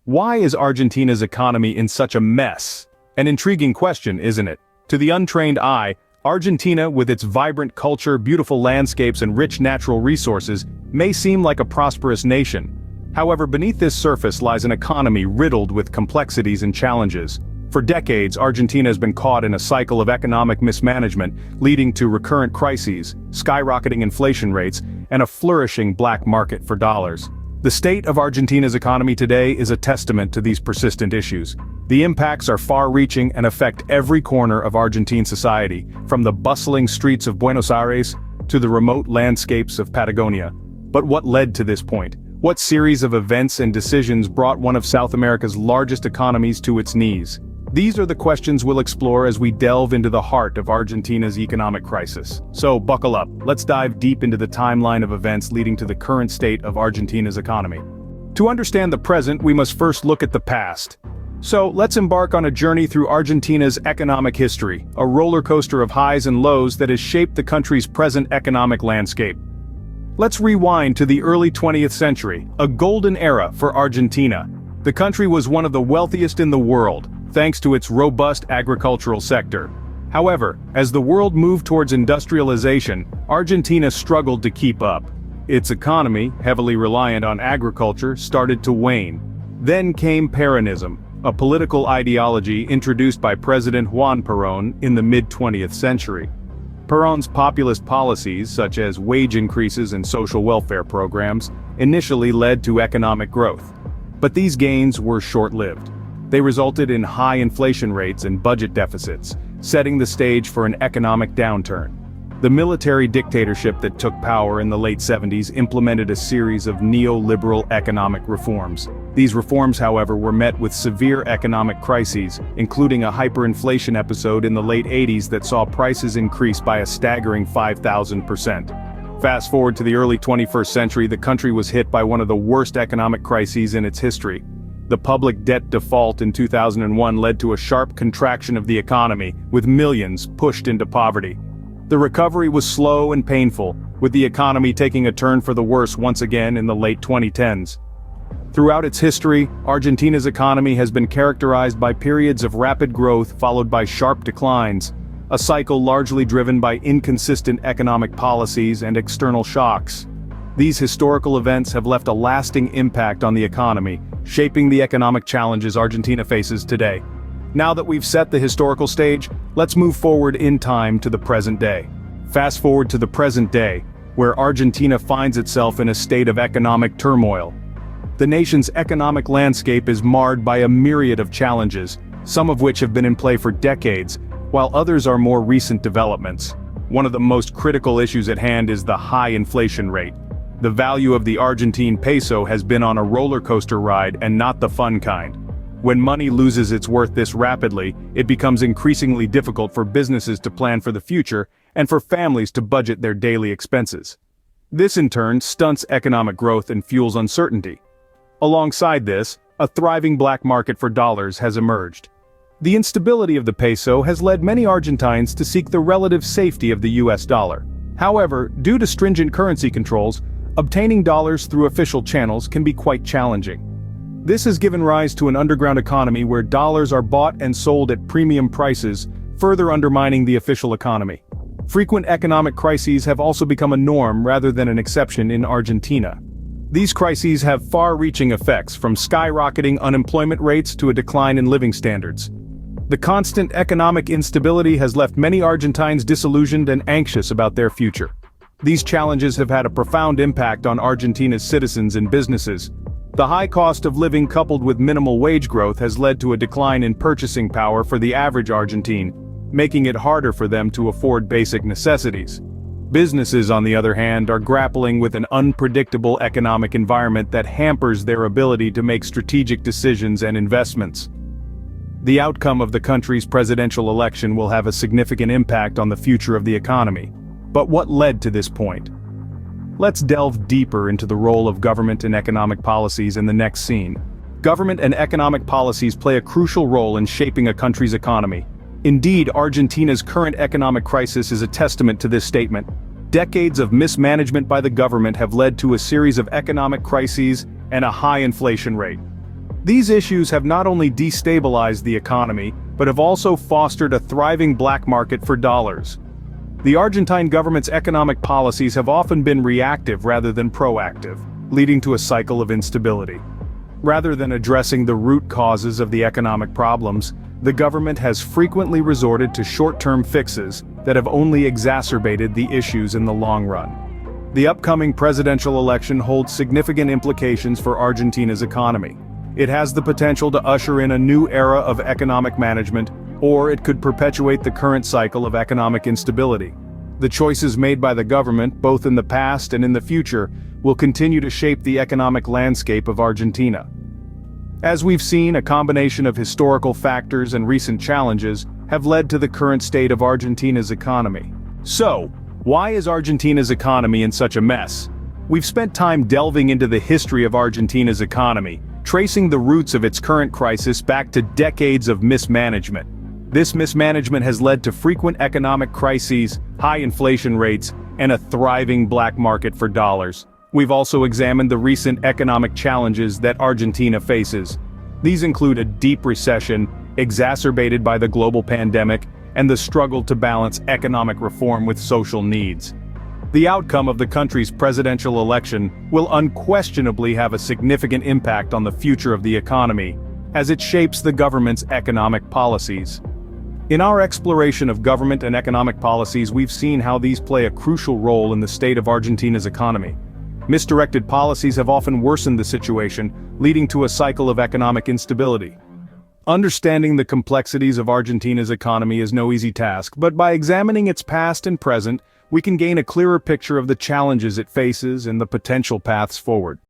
Why is Argentina's economy in such a mess? An intriguing question, isn't it? To the untrained eye, Argentina, with its vibrant culture, beautiful landscapes, and rich natural resources, may seem like a prosperous nation. However, beneath this surface lies an economy riddled with complexities and challenges. For decades, Argentina has been caught in a cycle of economic mismanagement, leading to recurrent crises, skyrocketing inflation rates, and a flourishing black market for dollars. The state of Argentina's economy today is a testament to these persistent issues. The impacts are far-reaching and affect every corner of Argentine society, from the bustling streets of Buenos Aires to the remote landscapes of Patagonia. But what led to this point? What series of events and decisions brought one of South America's largest economies to its knees? These are the questions we'll explore as we delve into the heart of Argentina's economic crisis. So buckle up, let's dive deep into the timeline of events leading to the current state of Argentina's economy. To understand the present, we must first look at the past. So let's embark on a journey through Argentina's economic history, a roller coaster of highs and lows that has shaped the country's present economic landscape. Let's rewind to the early 20th century, a golden era for Argentina. The country was one of the wealthiest in the world, thanks to its robust agricultural sector. However, as the world moved towards industrialization, Argentina struggled to keep up. Its economy, heavily reliant on agriculture, started to wane. Then came Peronism, a political ideology introduced by President Juan Perón in the mid-20th century. Perón's populist policies, such as wage increases and social welfare programs, initially led to economic growth. But these gains were short-lived. They resulted in high inflation rates and budget deficits, setting the stage for an economic downturn. The military dictatorship that took power in the late 70s implemented a series of neoliberal economic reforms. These reforms, however, were met with severe economic crises, including a hyperinflation episode in the late 80s that saw prices increase by a staggering 5,000%. Fast forward to the early 21st century, the country was hit by one of the worst economic crises in its history. The public debt default in 2001 led to a sharp contraction of the economy, with millions pushed into poverty. The recovery was slow and painful, with the economy taking a turn for the worse once again in the late 2010s. Throughout its history, Argentina's economy has been characterized by periods of rapid growth followed by sharp declines, a cycle largely driven by inconsistent economic policies and external shocks. These historical events have left a lasting impact on the economy, shaping the economic challenges Argentina faces today. Now that we've set the historical stage, let's move forward in time to the present day. Fast forward to the present day, where Argentina finds itself in a state of economic turmoil. The nation's economic landscape is marred by a myriad of challenges, some of which have been in play for decades, while others are more recent developments. One of the most critical issues at hand is the high inflation rate. The value of the Argentine peso has been on a roller coaster ride, and not the fun kind. When money loses its worth this rapidly, it becomes increasingly difficult for businesses to plan for the future and for families to budget their daily expenses. This in turn stunts economic growth and fuels uncertainty. Alongside this, a thriving black market for dollars has emerged. The instability of the peso has led many Argentines to seek the relative safety of the US dollar. However, due to stringent currency controls, obtaining dollars through official channels can be quite challenging. This has given rise to an underground economy where dollars are bought and sold at premium prices, further undermining the official economy. Frequent economic crises have also become a norm rather than an exception in Argentina. These crises have far-reaching effects, from skyrocketing unemployment rates to a decline in living standards. The constant economic instability has left many Argentines disillusioned and anxious about their future. These challenges have had a profound impact on Argentina's citizens and businesses. The high cost of living coupled with minimal wage growth has led to a decline in purchasing power for the average Argentine, making it harder for them to afford basic necessities. Businesses, on the other hand, are grappling with an unpredictable economic environment that hampers their ability to make strategic decisions and investments. The outcome of the country's presidential election will have a significant impact on the future of the economy. But what led to this point? Let's delve deeper into the role of government and economic policies in the next scene. Government and economic policies play a crucial role in shaping a country's economy. Indeed, Argentina's current economic crisis is a testament to this statement. Decades of mismanagement by the government have led to a series of economic crises and a high inflation rate. These issues have not only destabilized the economy, but have also fostered a thriving black market for dollars. The Argentine government's economic policies have often been reactive rather than proactive, leading to a cycle of instability. Rather than addressing the root causes of the economic problems, the government has frequently resorted to short-term fixes that have only exacerbated the issues in the long run. The upcoming presidential election holds significant implications for Argentina's economy. It has the potential to usher in a new era of economic management, or it could perpetuate the current cycle of economic instability. The choices made by the government, both in the past and in the future, will continue to shape the economic landscape of Argentina. As we've seen, a combination of historical factors and recent challenges have led to the current state of Argentina's economy. So, why is Argentina's economy in such a mess? We've spent time delving into the history of Argentina's economy, tracing the roots of its current crisis back to decades of mismanagement. This mismanagement has led to frequent economic crises, high inflation rates, and a thriving black market for dollars. We've also examined the recent economic challenges that Argentina faces. These include a deep recession, exacerbated by the global pandemic, and the struggle to balance economic reform with social needs. The outcome of the country's presidential election will unquestionably have a significant impact on the future of the economy, as it shapes the government's economic policies. In our exploration of government and economic policies, we've seen how these play a crucial role in the state of Argentina's economy. Misdirected policies have often worsened the situation, leading to a cycle of economic instability. Understanding the complexities of Argentina's economy is no easy task, but by examining its past and present, we can gain a clearer picture of the challenges it faces and the potential paths forward.